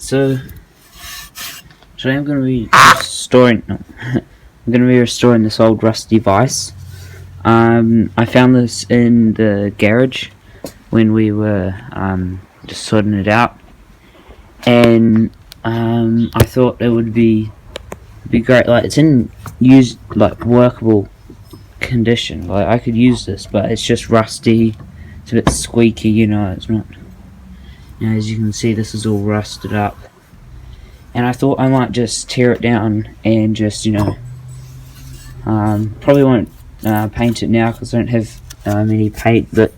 So today I'm going to be restoring. No, I'm going to be restoring this old rusty vice. I found this in the garage when we were just sorting it out, and I thought it would be great. Like, it's in workable condition. Like, I could use this, but it's just rusty. It's a bit squeaky, it's not. As you can see, this is all rusted up. And I thought I might just tear it down and just, probably won't paint it now because I don't have any paint, but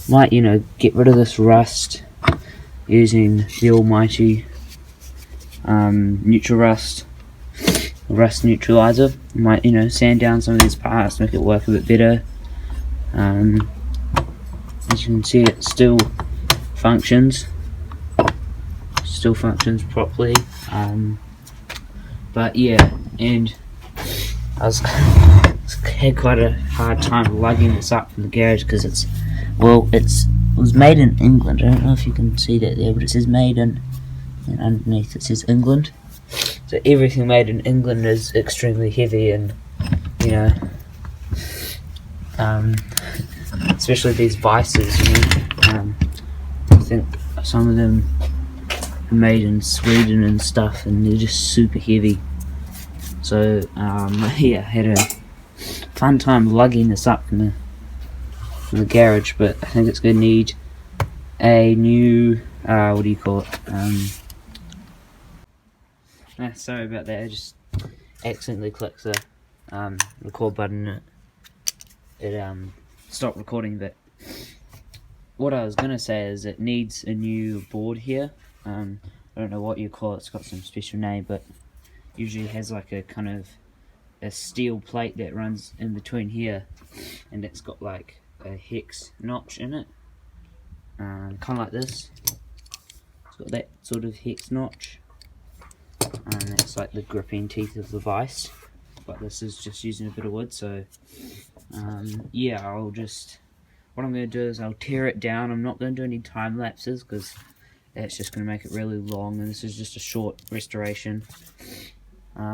might, get rid of this rust using the almighty rust neutralizer. Might, sand down some of these parts, make it work a bit better. As you can see, it still functions properly. But yeah, and I had quite a hard time lugging this up from the garage because it was made in England. I don't know if you can see that there, but it says made in, and underneath it says England. So everything made in England is extremely heavy, and especially these vices. I think some of them are made in Sweden and stuff, and they're just super heavy. So yeah, I had a fun time lugging this up from the garage, but I think it's going to need a new what do you call it? Sorry about that. I just accidentally clicked the record button and it stopped recording. But what I was gonna say is it needs a new board here. I don't know what you call it. It's got some special name, but usually has like a kind of a steel plate that runs in between here, and it's got like a hex notch in it, kind of like this. It's got that sort of hex notch, and it's like the gripping teeth of the vice, but this is just using a bit of wood. So yeah, what I'm going to do is I'll tear it down. I'm not going to do any time lapses because that's just going to make it really long, and this is just a short restoration.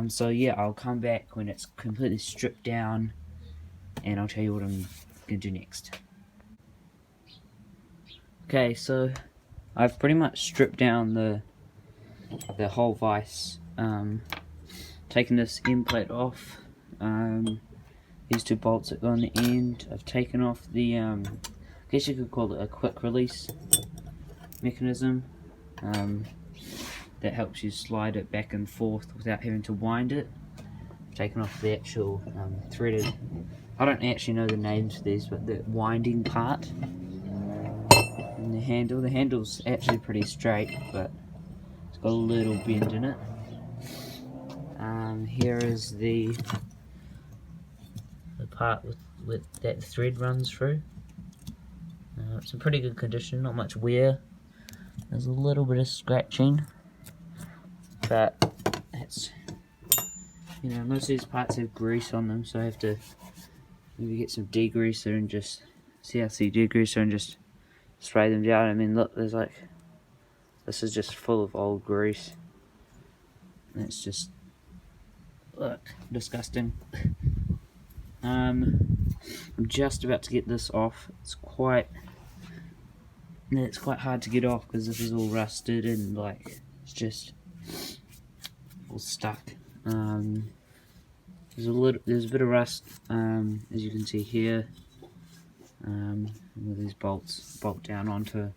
So yeah, I'll come back when it's completely stripped down, and I'll tell you what I'm going to do next. Okay, so I've pretty much stripped down the whole vice, taken this end plate off, these two bolts that go on the end. I've taken off the, I guess you could call it a quick release mechanism, that helps you slide it back and forth without having to wind it. I've taken off the actual threaded, I don't actually know the names for these, but the winding part. And the handle's actually pretty straight, but it's got a little bend in it. Here is the part with that thread runs through. It's in pretty good condition, not much wear. There's a little bit of scratching, but it's, most of these parts have grease on them, so I have to maybe get some degreaser and just CRC degreaser and just spray them down. I mean, look, this is just full of old grease, and it's just, look, disgusting. I'm just about to get this off. It's quite hard to get off because this is all rusted and it's just all stuck. There's a bit of rust, as you can see here, where these bolts bolt down onto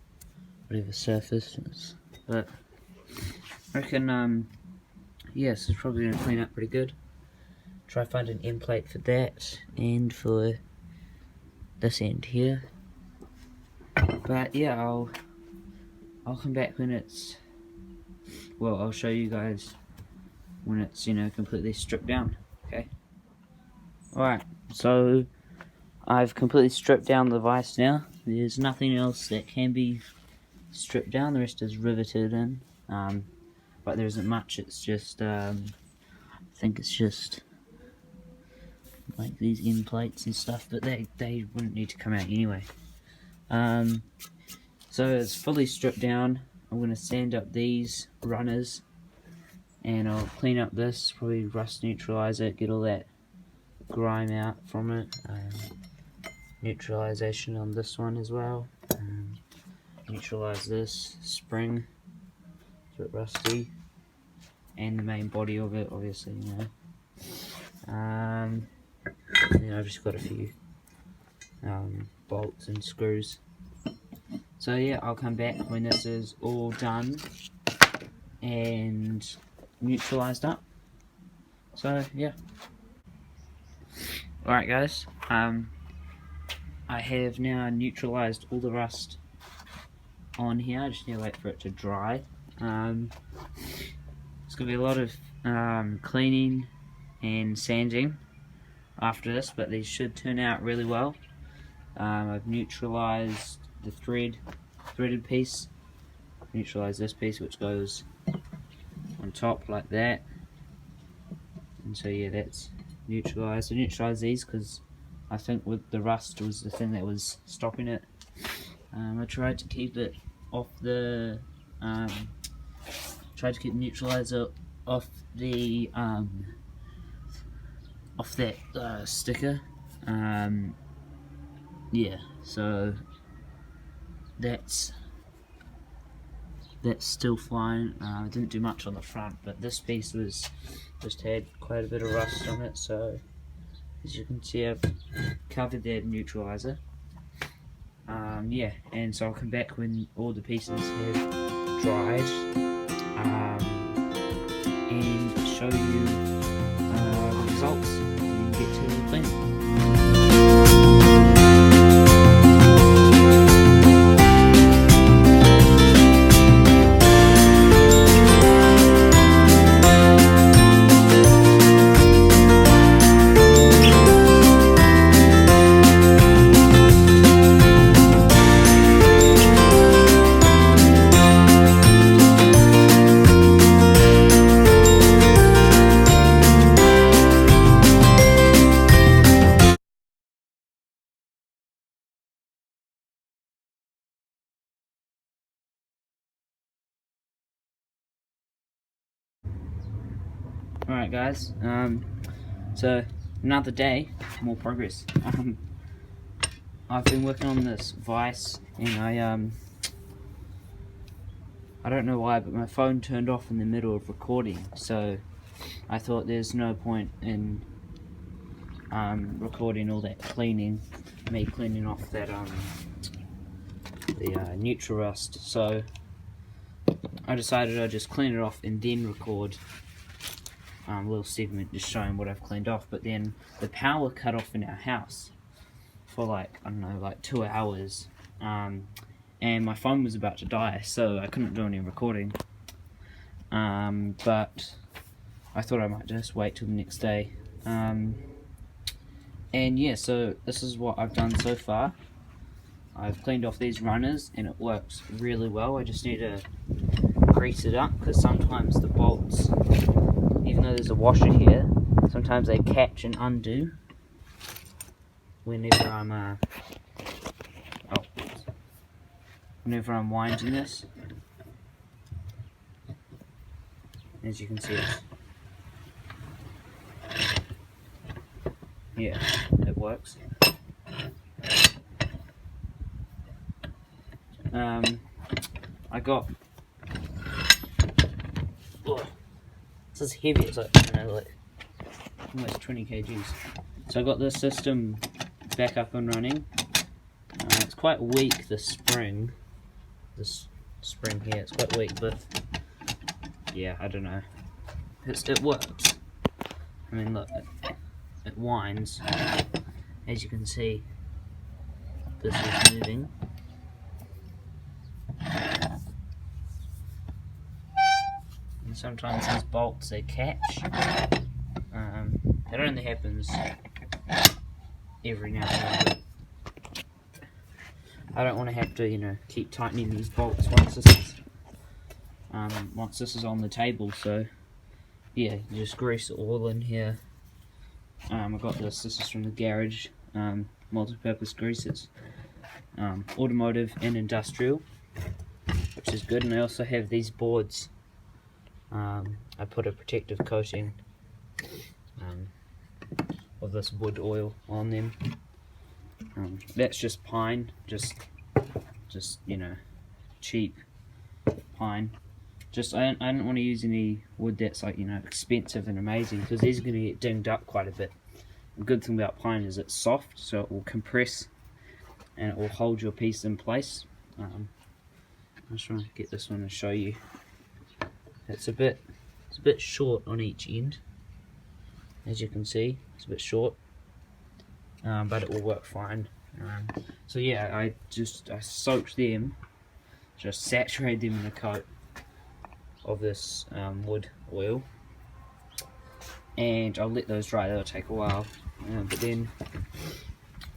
whatever surface is. But I reckon, yes, it's probably going to clean up pretty good. Try find an end plate for that and for this end here. But yeah, I'll come back when it's, well, I'll show you guys when it's, completely stripped down. Okay. Alright, so I've completely stripped down the vice now. There's nothing else that can be stripped down. The rest is riveted in. But there isn't much. It's just, I think it's just like these end plates and stuff, but they wouldn't need to come out anyway. So it's fully stripped down. I'm going to sand up these runners, and I'll clean up this, probably rust neutralize it, get all that grime out from it. Neutralization on this one as well. Neutralize this spring, it's a bit rusty, and the main body of it, obviously, you know. Then I've just got a few bolts and screws. So yeah, I'll come back when this is all done and neutralized up. So yeah. Alright guys, I have now neutralized all the rust on here. I just need to wait for it to dry. It's going to be a lot of cleaning and sanding after this, but these should turn out really well. I've neutralized the threaded piece, neutralized this piece which goes on top like that, and so yeah, that's neutralized. I neutralized these because I think with the rust was the thing that was stopping it. I tried to keep it off the tried to keep the neutralizer off the off that sticker. Yeah, so that's still fine. I didn't do much on the front, but this piece was just had quite a bit of rust on it, so as you can see I've covered that neutralizer. Yeah, and so I'll come back when all the pieces have dried and show you the results and get to the cleaning. Alright guys, so another day, more progress. I've been working on this vise, and I don't know why, but my phone turned off in the middle of recording, so I thought there's no point in recording all that cleaning, me cleaning off that the Nutrirust, so I decided I'd just clean it off and then record a little segment just showing what I've cleaned off. But then the power cut off in our house for like, I don't know, like 2 hours, and my phone was about to die, so I couldn't do any recording. But I thought I might just wait till the next day. And yeah, so this is what I've done so far. I've cleaned off these runners and it works really well. I just need to grease it up because sometimes the bolts, even though there's a washer here, sometimes they catch and undo whenever I'm winding this. As you can see, yeah, it works. I got, this is heavy, it's like, you know, like almost 20 kgs. So I got this system back up and running. It's quite weak, this spring here, it's quite weak, but yeah, I don't know, it works. I mean, look, it winds, as you can see, this is moving. And sometimes these bolts, they catch. It only happens every now and then. I don't want to have to, you know, keep tightening these bolts once this is on the table. So yeah, you just grease the oil in here. I got this is from the garage, multi-purpose greases, automotive and industrial, which which is good. And I also have these boards. I put a protective coating of this wood oil on them. That's just pine, just you know, cheap pine. I don't want to use any wood that's like, you know, expensive and amazing, because these are going to get dinged up quite a bit. The good thing about pine is it's soft, so it will compress and it will hold your piece in place. I'm just trying to get this one and show you. It's a bit short on each end, as you can see. It's a bit short, but it will work fine. So yeah, I soaked them, just saturated them in a coat of this wood oil, and I'll let those dry. That'll take a while, but then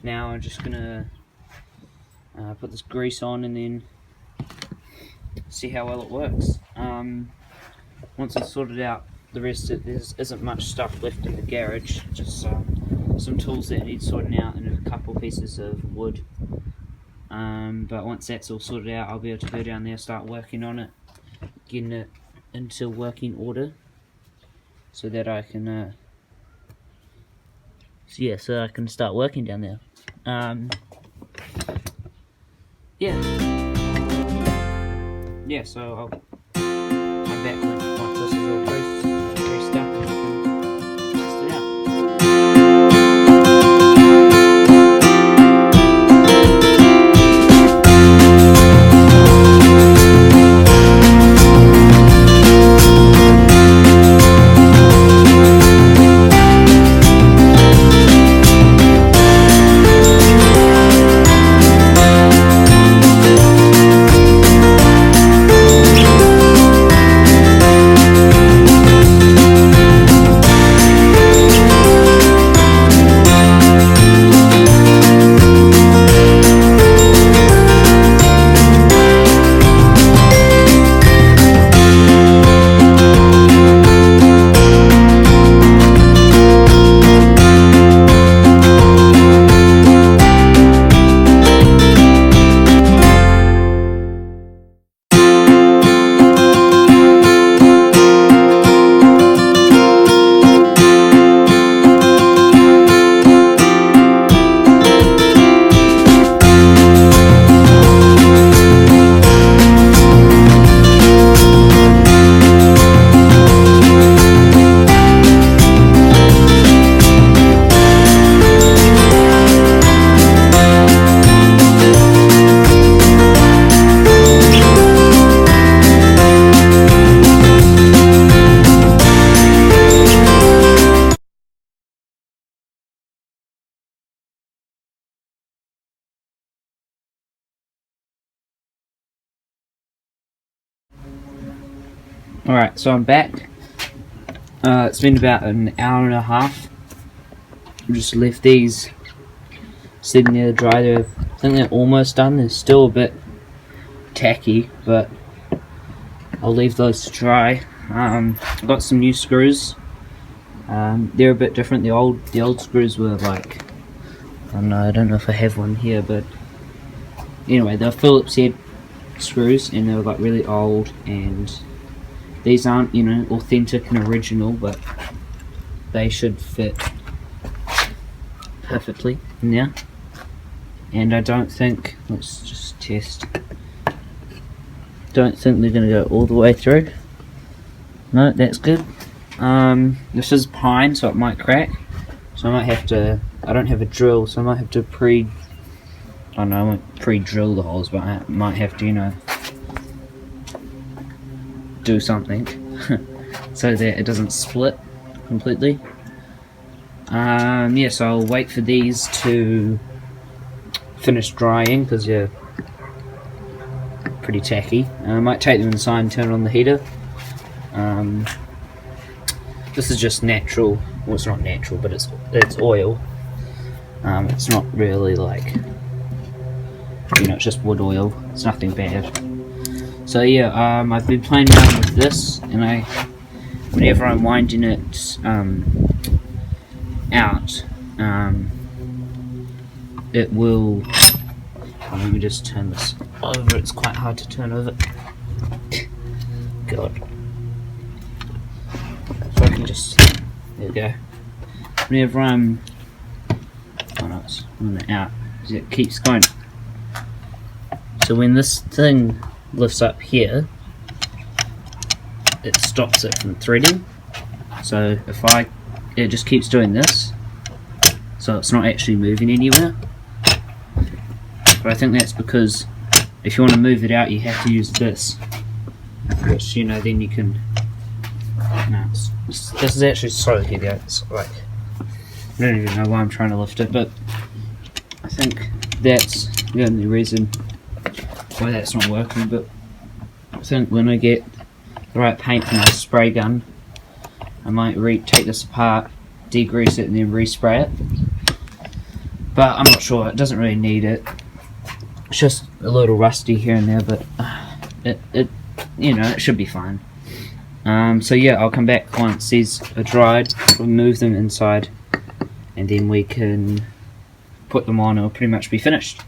now I'm just gonna put this grease on and then see how well it works. Once it's sorted out, the rest there isn't much stuff left in the garage, just some tools that need sorting out and a couple pieces of wood. But once that's all sorted out, I'll be able to go down there, start working on it, getting it into working order, so that I can so I can start working down there. So I'll come back once this is all greased up and we can test it out. Alright, so I'm back. It's been about an hour and a half. I just left these sitting there to dry. I think they're almost done. They're still a bit tacky, but I'll leave those to dry. I've got some new screws. They're a bit different. The old screws were like, I don't know if I have one here, but anyway, they're Phillips head screws, and they were like really old, and these aren't, you know, authentic and original, but they should fit perfectly in there. And I don't think, let's just test, don't think they're going to go all the way through. No, that's good. This is pine, so it might crack, so I might have to, I don't have a drill, so I might have to I won't pre-drill the holes, but I might have to, you know, do something so that it doesn't split completely. So I'll wait for these to finish drying, because they're pretty tacky. I might take them inside and turn on the heater. This is just natural, well, it's not natural, but it's oil. It's not really like, you know, it's just wood oil. It's nothing bad. So yeah, I've been playing around with this, and whenever I'm winding it out, it will, let me just turn this over, it's quite hard to turn over. odd. So I can just, there we go. Whenever I'm, oh no, it's on the out, it keeps going. So when this thing lifts up here, it stops it from threading. So if it just keeps doing this, so it's not actually moving anywhere. But I think that's because if you want to move it out, you have to use this, which, you know, then you can. No, this is actually so heavy. It's like, I don't even know why I'm trying to lift it, but I think that's the only reason why that's not working. But I think when I get the right paint for my spray gun, I might take this apart, degrease it, and then respray it. But I'm not sure. It doesn't really need it. It's just a little rusty here and there, but it you know, it should be fine. So yeah, I'll come back once these are dried. We'll move them inside, and then we can put them on. It'll pretty much be finished.